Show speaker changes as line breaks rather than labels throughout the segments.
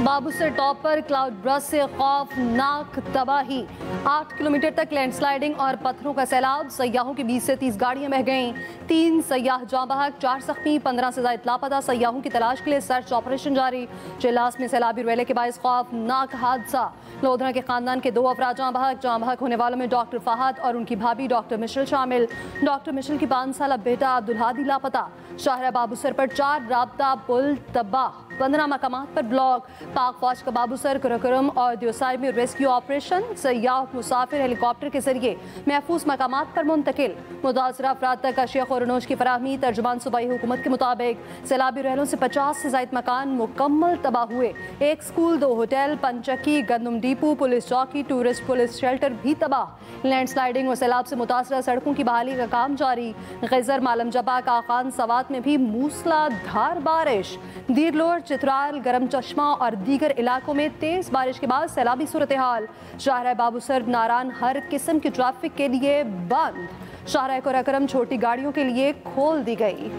Babusar top पर cloud burst से खौफनाक तबाही, 8 किलोमीटर तक लैंडस्लाइडिंग और पत्थरों का सैलाब। सयाहों की 20 से 30 गाड़ियां बह गईं, 3 सयाह जाँ बहक, 4 जख्मी, 15 से ज्यादा लापता। सयाहों की तलाश के लिए सर्च ऑपरेशन जारी। चिल्लास में सैलाबी रैले के बायस खौफनाक हादसा, लोधरा के खानदान के 2 अफराद जाँ बहक होने वालों में डॉक्टर फहद और उनकी भाभी डॉक्टर मिशल शामिल। डॉक्टर मिशल की 5 साल बेटा अब्दुल हादी लापता। शाहरा बाबूसर पर 4 राब्ता पुल तबाह, 15 मकामात पर ब्लॉक। पाक फौज का बाबूसर, कुरकुरम और दियोसाई में रेस्क्यू ऑपरेशन। सयाह मुसाफिर हेलीकॉप्टर के जरिए महफूज मकामात पर मुंतकिल। मुतासरा अफराद तक अशिया खुरनोश की फराहमी। तर्जुमान सूबाई हुकूमत के मुताबिक सैलाबी रहलों से 50 से ज्यादा मकान मुकम्मल तबाह हुए। 1 स्कूल, 2 होटल, पंचक्की, गंदम डिपो, पुलिस चौकी, टूरिस्ट पुलिस शेल्टर भी तबाह। लैंडस्लाइडिंग और सैलाब से मुतासरा सड़कों की बहाली का काम जारी। गैजर, मालम जबा, काखान, सवात में भी मूसलाधार बारिश। दीरलोर, चित्राल, गरम चश्मा और दीगर इलाकों में तेज बारिश के बाद सैलाबी सूरत हाल। शाहरा बाबूसर नारान हर किस्म की ट्रैफिक के लिए बंद। शाहरा कुरकुरम छोटी गाड़ियों के लिए खोल दी गई।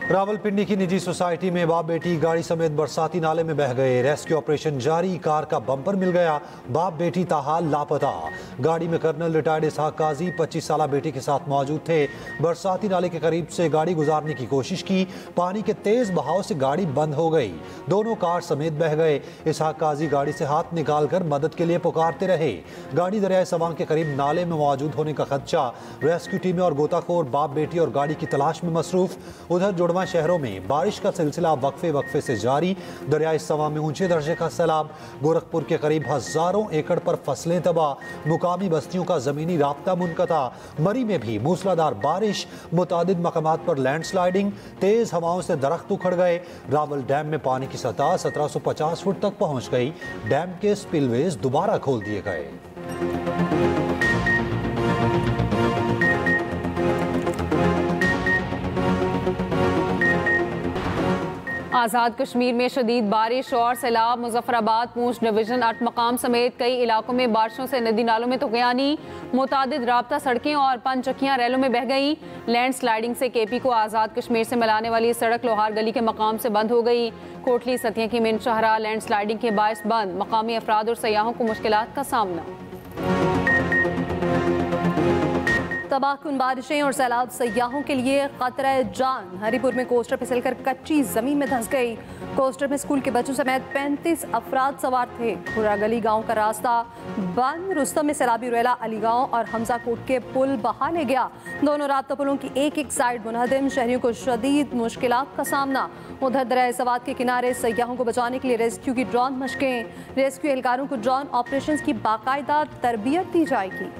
रावलपिंडी की निजी सोसाइटी में बाप बेटी गाड़ी समेत बरसाती नाले में बह गए। रेस्क्यू ऑपरेशन जारी। कार का बम्पर मिल गया, बाप बेटी ताहाल लापता। गाड़ी में कर्नल रिटायर्ड इसहाक काजी 25 साल बेटी के साथ मौजूद थे। बरसाती नाले के करीब से गाड़ी गुजारने की कोशिश की, पानी के तेज बहाव से गाड़ी बंद हो गई। दोनों कार समेत बह गए। इसहाक काजी गाड़ी से हाथ निकालकर मदद के लिए पुकारते रहे। गाड़ी दरियाए सवां के करीब नाले में मौजूद होने का खदशा। रेस्क्यू टीमें और गोताखोर बाप बेटी और गाड़ी की तलाश में मसरूफ। उधर जुड़वा शहरों में बारिश का सिलसिला वक्फे से जारी। दरियाए सवा में ऊंचे दर्जे का सैलाब। गोरखपुर के करीब हजारों एकड़ पर फसलें तबाह, मुकामी बस्तियों का जमीनी राब्ता मुनक़ता। मरी में भी मूसलाधार बारिश, मुतादिद मकामात पर लैंडस्लाइडिंग, तेज हवाओं से दरख्त उखड़ गए। रावल डैम में पानी की सतह 1750 फुट तक पहुंच गई। डैम के स्पिलवेज दोबारा खोल दिए गए।
आज़ाद कश्मीर में शदीद बारिश और सैलाब। मुजफ्फराबाद, पूंछ डिवीजन, 8 मकाम समेत कई इलाकों में बारिशों से नदी नालों में तुग़यानी। मुतादिद राब्ता सड़कें और पंचक्कियाँ रैलों में बह गई। लैंड स्लाइडिंग से केपी को आज़ाद कश्मीर से मिलाने वाली सड़क लोहार गली के मकाम से बंद हो गई। कोटली सतिया की मिन शाहरा लैंड स्लाइडिंग के बायस बंद। मकामी अफराद और सयाहों को मुश्किलात का सामना।
तबाहकुन बारिशें और सैलाब सयाहों के लिए खतरा जान। हरीपुर में कोस्टर फिसलकर कच्ची जमीन में धंस गई। कोस्टर में स्कूल के बच्चों समेत 35 अफराद सवार थे। खुरा गली गांव का रास्ता बंद। रुस्तम में सैलाबी रेला अली गांव और हमजा कोट के पुल बहा ले गया। दोनों राब्ता पुलों की एक साइड मुनहदम। शहरियों को शदीद मुश्किलात का सामना। उधर दरियाए सवात के किनारे सयाहों को बचाने के लिए रेस्क्यू की ड्रोन मशकें। रेस्क्यू एहलकारों को ड्रोन ऑपरेशन की बाकायदा तरबियत दी जाएगी।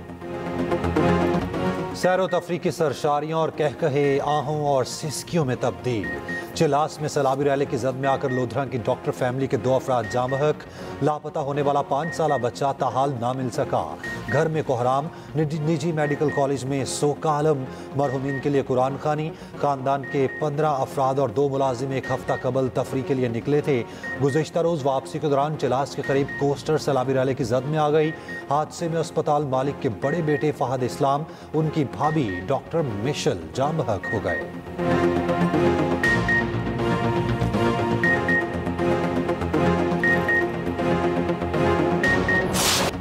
सैरो तफरी की सरशारियों और कहकहे आहों और सिसकियों में तब्दील। चिलास में सैलाबी रैले की जद में आकर लोधरा की डॉक्टर फैमिली के 2 अफराद जाँ बहक। लापता होने वाला 5 साल बच्चा ताहाल ना मिल सका। घर में कोहराम। निजी मेडिकल कॉलेज में सोका आलम। मरहुमीन के लिए कुरान खानी। खानदान के 15 अफराद और 2 मुलाजिम एक हफ्ता कबल तफरी के लिए निकले थे। गुज़िश्ता रोज़ वापसी के दौरान चिलास के करीब कोस्टर सैलाबी रैले की जद में आ गई। हादसे में अस्पताल मालिक के बड़े बेटे फहद इस्लाम, उनकी भाभी डॉक्टर मिशल जाँ बहक हो गए।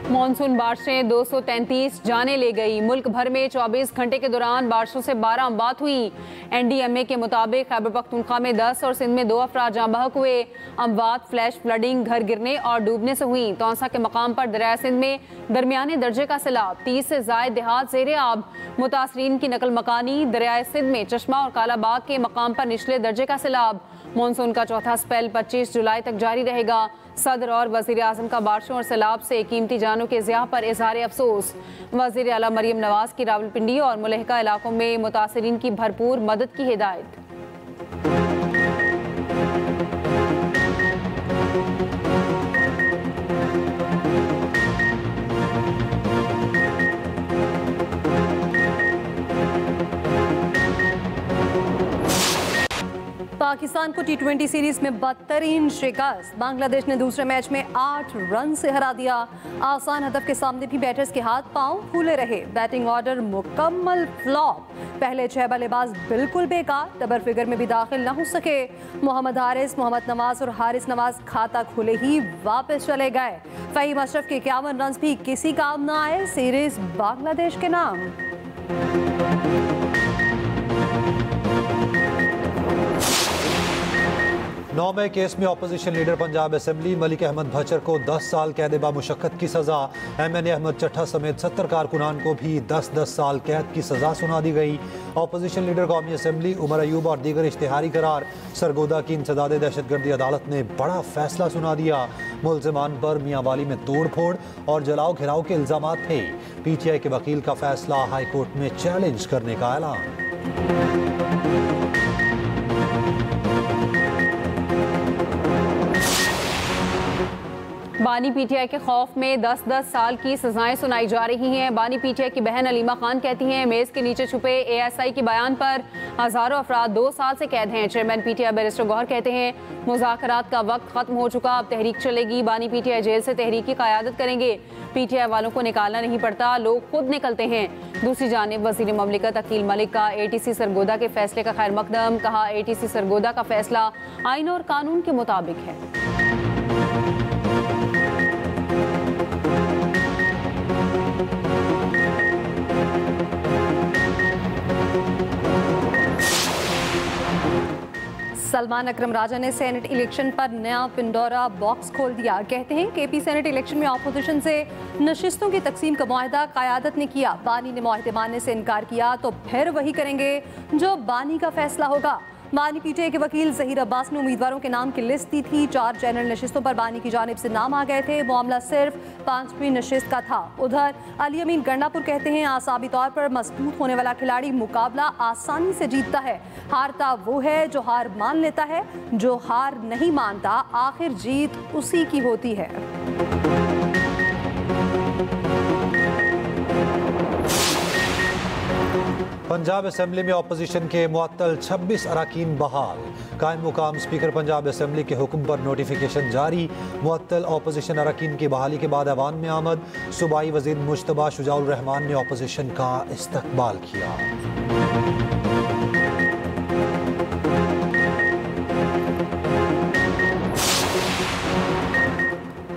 मानसून बारिशें 233 जाने ले गई। मुल्क भर में 24 घंटे के दौरान बारिशों से 12 अमवात हुई। NDMA के मुताबिक खैबर पख्तूनख्वा में 10 और सिंध में 2 अफराद जाँ बहक हुए। अमवात फ्लैश फ्लडिंग, घर गिरने और डूबने से हुई। तौसा के मकाम पर दरिया सिंध में दरमियाने दर्जे का सैलाब, 30 से जायद देहात ज़ेरे आब। मुतासरीन की नकल मकानी। दरिया सिंध में चश्मा और कालाबाग के मकाम पर निचले दर्जे का सैलाब। मानसून का चौथा स्पेल 25 जुलाई तक जारी रहेगा। सदर और वज़ीर आज़म का बारिशों और सैलाब से कीमती जानों के ज़िया पर इज़हार अफसोस। वज़ीर आला मरियम नवाज की रावलपिंडी और मुलहका इलाकों में मुतासरीन की भरपूर मदद की हिदायत।
पाकिस्तान को T20 सीरीज में बदतरीन शिकस्त। बांग्लादेश ने दूसरे मैच में 8 रन से हरा दिया। आसान हदफ के सामने भी बैटर्स के हाथ पांव फूले रहे। बैटिंग ऑर्डर मुकम्मल फ्लॉप। पहले 6 बल्लेबाज बिल्कुल बेकार, डबल फिगर में भी दाखिल न हो सके। मोहम्मद हारिस, मोहम्मद नवाज और हारिस नवाज खाता खुले ही वापस चले गए। फहीम अशरफ के 51 रन भी किसी काम न आए। सीरीज बांग्लादेश के नाम।
9 मई केस में opposition leader Punjab assembly Malik Ahmad Bhachar को 10 साल कैद बामुशक्कत की सजा। MNA अहमद चट्ठा समेत 70 कारकुनान को भी 10-10 साल कैद की सजा सुना दी गई। अपोजिशन लीडर कौमी असेंबली उमर अयूब और दीगर इश्तिहारी करार। सरगोदा की इंसदाद दहशतगर्दी अदालत ने बड़ा फैसला सुना दिया। मुल्जिमान पर मियाँ वाली में तोड़ फोड़ और जलाओ घिराव के इल्जाम थे। PTI के वकील का फैसला हाई कोर्ट में चैलेंज करने का ऐलान।
बानी PTI के खौफ में 10-10 साल की सजाएं सुनाई जा रही हैं। बानी PTI की बहन अलीमा खान कहती हैं मेज़ के नीचे छुपे ASI के बयान पर हज़ारों अफराद 2 साल से कैद हैं। चेयरमैन PTI बैरिस्टर गौहर कहते हैं मुज़ाकरात का वक्त खत्म हो चुका, अब तहरीक चलेगी। बानी PTI जेल से तहरीक की क़यादत करेंगे। PTI वालों को निकालना नहीं पड़ता, लोग खुद निकलते हैं। दूसरी जानिब वज़ीर ममलिकत अकील मलिक का ATC सरगोदा के फैसले का खैर मकदम। कहा ATC सरगोदा का फैसला आइन और कानून के मुताबिक है।
सलमान अकरम राजा ने सेनेट इलेक्शन पर नया पिंडोरा बॉक्स खोल दिया। कहते हैं KP सेनेट इलेक्शन में अपोजिशन से नशिस्तों की तकसीम का मुआहदा क़यादत ने किया। बानी ने मुआहदे मानने से इनकार किया तो फिर वही करेंगे जो बानी का फैसला होगा। बानी PTI के वकील ज़हीर अब्बास ने उम्मीदवारों के नाम की लिस्ट दी थी। 4 जनरल नशिस्तों पर बानी की जानिब से नाम आ गए थे। मामला सिर्फ 5वीं नशिस्त का था। उधर अली अमीन गंडापुर कहते हैं आसाबी तौर पर मजबूत होने वाला खिलाड़ी मुकाबला आसानी से जीतता है। हारता वो है जो हार मान लेता है, जो हार नहीं मानता आखिर जीत उसी की होती है।
पंजाब असेंबली में अपोजिशन के मुअत्तल 26 अरकान बहाल। कायम मुकाम स्पीकर पंजाब असेंबली के हुक्म पर नोटिफिकेशन जारी। मुअत्तल अपोजिशन अरकान की बहाली के बाद ऐवान में आमद। सूबाई वज़ीर मुश्तबा शुजाउर रहमान ने अपोजिशन का इस्तकबाल किया।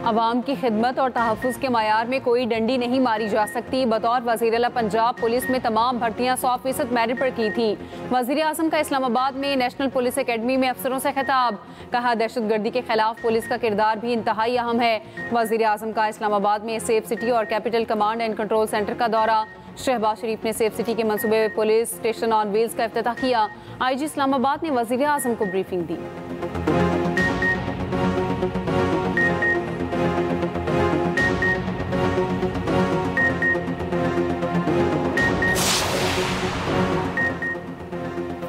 अवाम की खिदमत और तहफ़्फ़ुज़ के मयार में कोई डंडी नहीं मारी जा सकती। बतौर वज़ीर आला पंजाब पुलिस में तमाम भर्तियाँ 100% मेरिट पर की थी। वज़ीर आज़म का इस्लामाबाद में नेशनल पुलिस अकेडमी में अफसरों से खिताब। कहा दहशतगर्दी के खिलाफ पुलिस का किरदार भी इंतहाई अहम है। वज़ीर आज़म का इस्लामाबाद में सेफ सिटी और capital command and control centre का दौरा। शहबाज शरीफ ने सेफ सिटी के मनसूबे पुलिस स्टेशन ऑन व्हील्स का इफ्तिताह किया। IG इस्लामाबाद ने वज़ीर आज़म को ब्रीफिंग दी।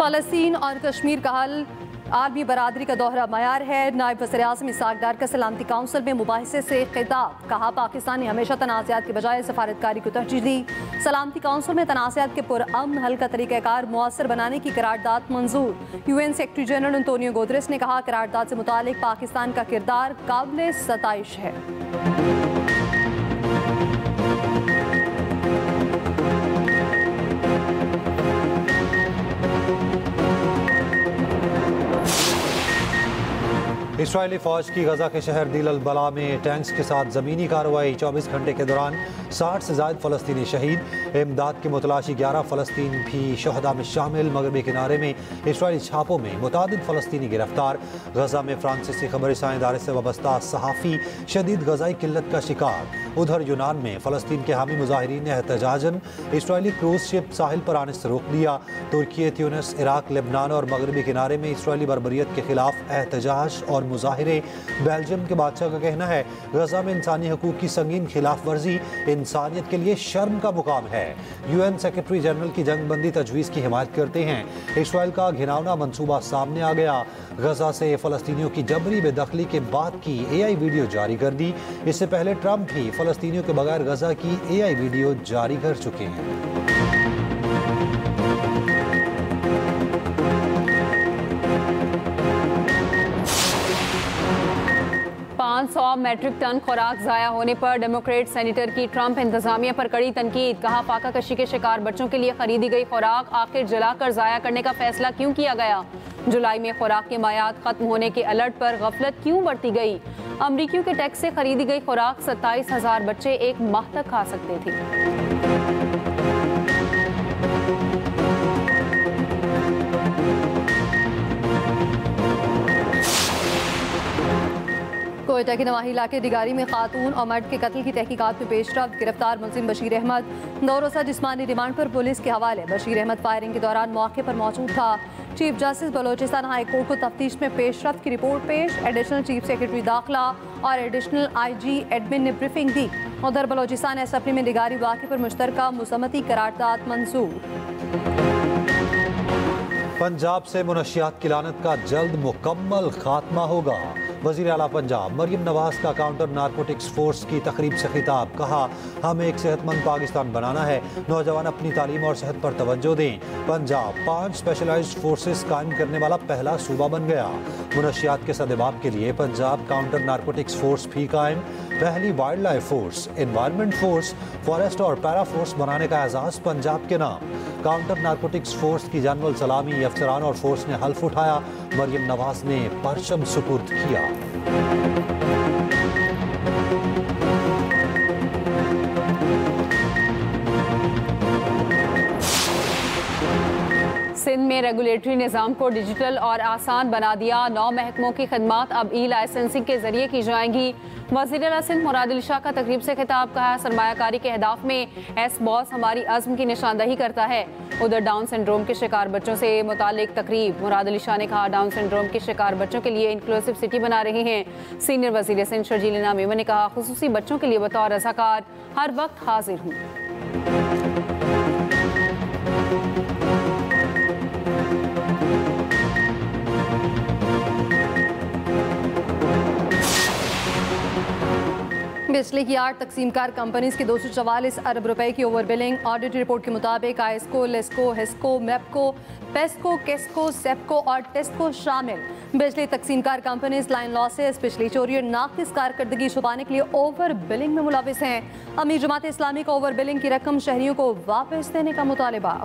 फ़लस्तीन और कश्मीर का हल आलमी बरादरी का दोहरा मयार है। नायब वज़ीर आज़म इसहाक डार का सलामती काउंसिल में मुबाहिसे से खिताब। कहा पाकिस्तान ने हमेशा तनाज़ात के बजाय सफारतकारी को तरजीह दी। सलामती काउंसिल में तनाज़ात के पुरअमन हल का तरीक़ाकार मुअस्सर बनाने की करारदाद मंजूर। UN secretary general Antonio Guterres ने कहा करारदाद से मुतालिक पाकिस्तान का किरदार काबिल सताइश है।
इसराइली फौज की गजा के शहर दिल अल बला में टैंक्स के साथ ज़मीनी कार्रवाई। 24 घंटे के दौरान 60 से ज़ायद फ़लस्तीनी शहीद। इमदाद के मुतलाशी 11 फ़लस्तीन भी शहदा में शामिल। मगरबी किनारे में इसराइली छापों में मुतादिद फ़लस्तीनी गिरफ्तार। गजा में फ्रांसीसी खबरसां इदारे से वाबस्ता सहाफ़ी शदीद गजाई किल्लत का शिकार। उधर यूनान में फ़लस्तीन के हामी मुजाहिरीन ने एहतजाजन इसराइली क्रूज़ शिप साहिल पर आने से रोक दिया। तुर्की, ट्यूनिस, इराक, लेबनान और मगरबी किनारे में इसराइली बर्बरियत के खिलाफ एहतजाज और मुजाहिरे। बेल्जियम के बादशाह का कहना है गजा में इंसानी हकूक़ की संगीन खिलाफ वर्जी इंसानियत के लिए शर्म का मुकाम है। UN सेक्रेटरी जनरल की जंगबंदी तजवीज़ की हिमायत करते हैं। इसराइल का घिनौना मंसूबा सामने आ गया। गजा से फ़लस्तीनियों की जबरी बेदखली के बाद की AI वीडियो जारी कर दी। इससे पहले ट्रंप भी फ़लस्तीनियों के बगैर गजा की AI वीडियो जारी कर चुके हैं।
500 मैट्रिक टन खुराक ज़ाया होने पर डेमोक्रेट सेनेटर की ट्रंप इंतजामिया पर कड़ी तनकीद। कहा, फाका कशी के शिकार बच्चों के लिए खरीदी गई खुराक आखिर जलाकर ज़ाया करने का फैसला क्यों किया गया? जुलाई में खुराक की मायात खत्म होने के अलर्ट पर गफलत क्यों बरती गई? अमरीकियों के टैक्स से खरीदी गई खुराक 27,000 बच्चे एक माह तक खा सकते थे।
कोयटा के नवाही इलाके दिगारी में खातून और मर्द के कत्ल की तहकीकात में पेशरफ्त। गिरफ्तार मुलजिम बशीर अहमद 9 रोज़ा जिस्मानी रिमांड पर पुलिस के हवाले। बशीर अहमद फायरिंग के दौरान मौके पर मौजूद था। Chief justice Balochistan high court को तफ्तीश में पेशरफ्त की रिपोर्ट पेश। एडिशनल चीफ सेक्रेटरी दाखिला और एडिशनल IG एडमिन ने ब्रीफिंग दी। उधर बलोचिस्तान असेंबली में दिगारी वाक़े पर मुश्तरका मुसम्मती करारदाद मंजूर।
पंजाब से मुनशियात की लानत का जल्द मुकम्मल खात्मा होगा। वज़ीर आला पंजाब मरियम नवाज का काउंटर नारकोटिक्स फोर्स की तकरीब से खिताब। कहा, हमें एक सेहतमंद पाकिस्तान बनाना है, नौजवान अपनी तालीम और सेहत पर तवज्जो दें। पंजाब 5 स्पेशलाइज्ड फोर्सेस कायम करने वाला पहला सूबा बन गया। मुनशियात के सदेबाब के लिए पंजाब काउंटर नारकोटिक्स फोर्स भी कायम। पहली wild life force, environment force, forest और पैरा फोर्स बनाने का एजाज पंजाब के नाम। काउंटर नारकोटिक्स फोर्स की जनरल सलामी अफसरान और फोर्स ने हल्फ उठाया। मरियम नवाज ने परचम सुपुर्द किया।
सिंध में रेगुलेटरी निज़ाम को डिजिटल और आसान बना दिया। 9 महकमों की खदमात अब ई-लाइसेंसिंग के जरिए की जाएंगी। वज़ीर आला सिंध मुराद अली शाह का तकरीब से खिताब। कहा, सरमायाकारी के अहदाफ में एस-बॉस हमारी अज़्म की निशानदही करता है। उधर डाउन सिंड्रोम के शिकार बच्चों से मुतालिक तकरीब। मुराद अली शाह ने कहा, डाउन सिंड्रोम के शिकार बच्चों के लिए इंक्लूसिव सिटी बना रहे हैं। सीनियर वज़ीर सिंध शर्जील नामीमा ने कहा, खुसूसी बच्चों के लिए बतौर रज़ाकार हर वक्त हाजिर हूँ।
बिजली की 8 तकसीमकार कंपनीज की 244 अरब रुपए की ओवर बिलिंग। ऑडिट रिपोर्ट के मुताबिक आइस्को, लेस्को, हेस्को, मेपको, पेस्को, केस्को, सेपको और टेस्को शामिल बिजली तकसीमकार कंपनीज लाइन लॉसेस, बिजली चोरी और नाकिस कारकर्दगी छुपाने के लिए ओवर बिलिंग में मुलविस हैं। अमीर जमात इस्लामी का ओवर बिलिंग की रकम शहरियों को वापस देने का मुतालिबा।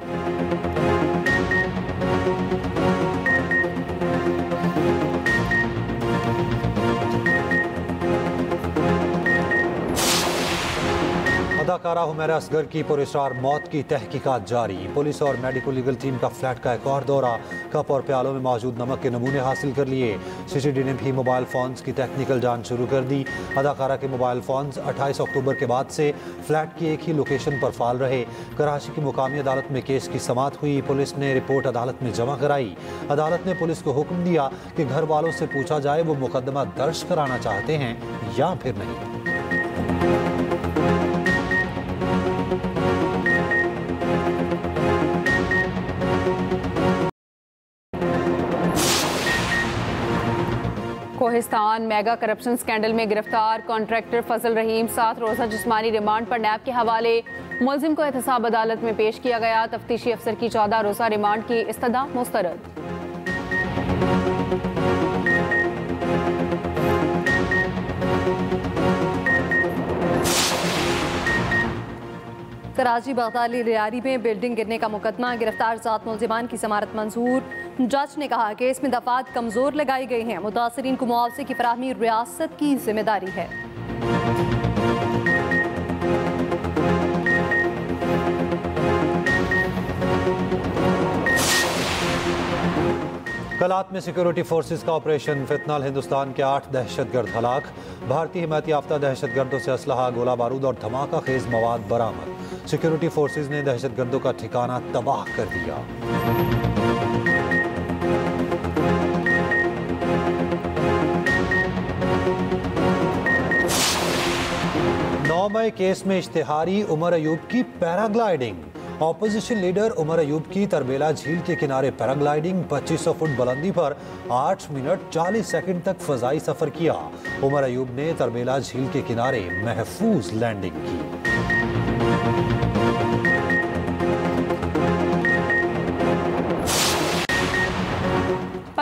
अदाकारा हुमैरा असगर की पुरस्कार मौत की तहकीकात जारी। पुलिस और मेडिको लीगल टीम का फ्लैट का एक और दौरा। कप और प्यालों में मौजूद नमक के नमूने हासिल कर लिए। CCD ने भी मोबाइल फ़ोन्स की टेक्निकल जांच शुरू कर दी। अदाकारा के मोबाइल फ़ोन्स 28 अक्टूबर के बाद से फ्लैट की एक ही लोकेशन पर फाल रहे। कराची की मुकामी अदालत में केस की समाअत हुई। पुलिस ने रिपोर्ट अदालत में जमा कराई। अदालत ने पुलिस को हुक्म दिया कि घर वालों से पूछा जाए वो मुकदमा दर्ज कराना चाहते हैं या फिर नहीं।
कोहिस्तान मेगा करप्शन स्कैंडल में गिरफ्तार कॉन्ट्रैक्टर फजल रहीम 7 रोज़ा जिस्मानी रिमांड पर नैब के हवाले। मुलजिम को एहतसाब अदालत में पेश किया गया। तफ्तीशी अफसर की 14 रोज़ा रिमांड की इस्तदा मुस्तरद।
कराची बगदादी लियारी में बिल्डिंग गिरने का मुकदमा। गिरफ्तार 7 मुलजिमान की जमानत मंजूर। जज ने कहा, केस में दफात कमजोर लगाई गई हैं। मुतासरीन को मुआवजे की फराहमी रियासत की जिम्मेदारी है।
कलात में सिक्योरिटी फोर्सेस का ऑपरेशन फितनाल। हिंदुस्तान के 8 दहशतगर्द हलाक। भारतीय हिमायत याफ्ता दहशतगर्दों से असलहा, गोला बारूद और धमाका खेज मवाद बरामद। सिक्योरिटी फोर्सेस ने दहशतगर्दों का ठिकाना तबाह कर दिया। 9 मई केस में इश्तिहारी उमर अयूब की paragliding. Opposition leader Omar Ayub की तरबेला झील के किनारे पैराग्लाइडिंग 2500 फुट बुलंदी पर 8 मिनट 40 सेकंड तक फजाई सफर किया। उमर अयूब ने तरबेला झील के किनारे महफूज लैंडिंग की।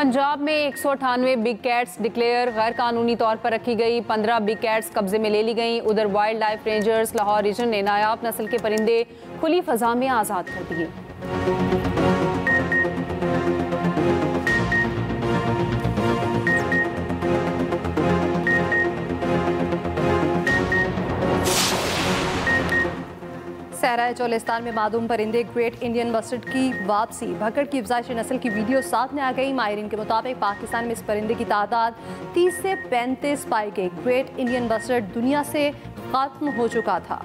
पंजाब में 198 बिग कैट्स डिक्लेयर गैर कानूनी तौर पर रखी गई, 15 बिग कैट्स कब्जे में ले ली गई। उधर wildlife rangers Lahore region ने नायाब नस्ल के परिंदे खुली फजा में आज़ाद कर दिए।
सहरा चोलिस्तान में मादूम परिंदे ग्रेट इंडियन बस्टर्ड की वापसी, भगड़ की अफजाइश नस्ल की वीडियो सामने आ गई। माहिरीन के मुताबिक पाकिस्तान में इस परिंदे की तादाद 30 से 35 पाई गई। ग्रेट इंडियन बस्टर्ड दुनिया से खत्म हो चुका था।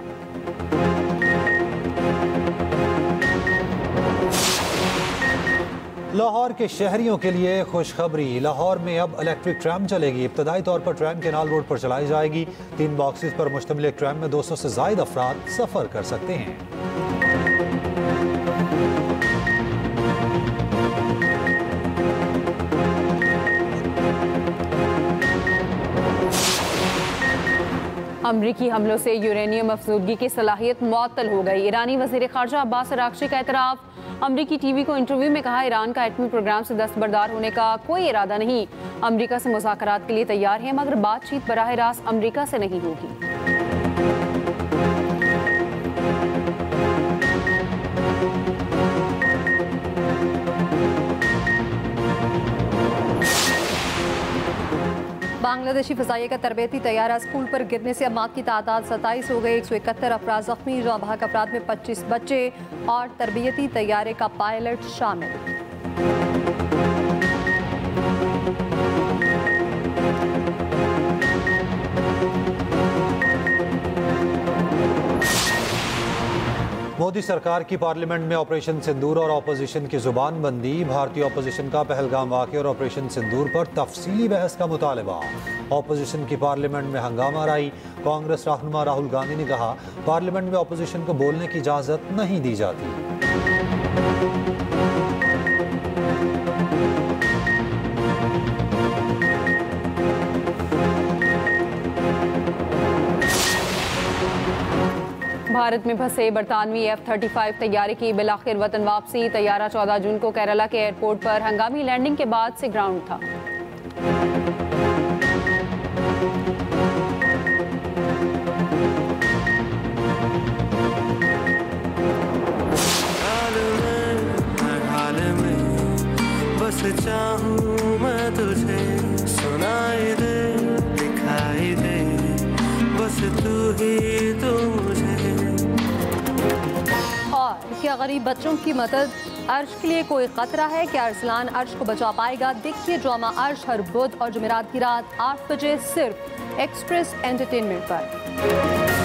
लाहौर के शहरियों के लिए खुशखबरी, लाहौर में अब इलेक्ट्रिक ट्रैम चलेगी। इब्तदाई तौर पर ट्रैम केनाल रोड पर चलाई जाएगी। 3 बॉक्सेस पर मुश्तमिल एक ट्रैम में 200 से ज़ायद अफराद सफ़र कर सकते हैं।
अमरीकी हमलों से यूरेनियम अफजूदगी की सलाहियत मुअत्तल हो गई। ईरानी वज़ीर ख़ारजा अब्बास अराग़ची का एतराफ़। अमरीकी टीवी को इंटरव्यू में कहा, ईरान का एटमी प्रोग्राम से दस्तबरदार होने का कोई इरादा नहीं। अमरीका से मुज़ाकरात के लिए तैयार हैं, मगर बातचीत बराह रास्त अमरीका से नहीं होगी।
बांग्लादेशी फ़ज़ाइया का तरबेती तैयारा स्कूल पर गिरने से अमात की तादाद 27 हो गई। 171 अफराद ज़ख्मी, जहाँ भाग अफराद में 25 बच्चे और तरबियती तैयारे का पायलट शामिल।
मोदी सरकार की पार्लियामेंट में ऑपरेशन सिंदूर और अपोजिशन की जुबान बंदी। भारतीय अपोजिशन का पहलगाम वाक़े और ऑपरेशन सिंदूर पर तफसीली बहस का मुतालबा। अपोजिशन की पार्लियामेंट में हंगामा राई। कांग्रेस रहनुमा राहुल गांधी ने कहा, पार्लियामेंट में अपोजिशन को बोलने की इजाज़त नहीं दी जाती।
भारत में फंसे बरतानवी F-35 तैयारे की बिलाखिर वतन वापसी। तैयारा 14 जून को केरला के एयरपोर्ट पर हंगामी लैंडिंग के बाद से ग्राउंड था।
बस चाहूं मैं तुझे, सुनाई दे दिखाई दे, बस तू ही तो मुझे।
और क्या गरीब बच्चों की मदद अर्श के लिए कोई खतरा है? क्या अरसलान अर्श को बचा पाएगा? देखिए ड्रामा अर्श हर बुध और जुमेरात की रात 8 बजे सिर्फ एक्सप्रेस एंटरटेनमेंट पर।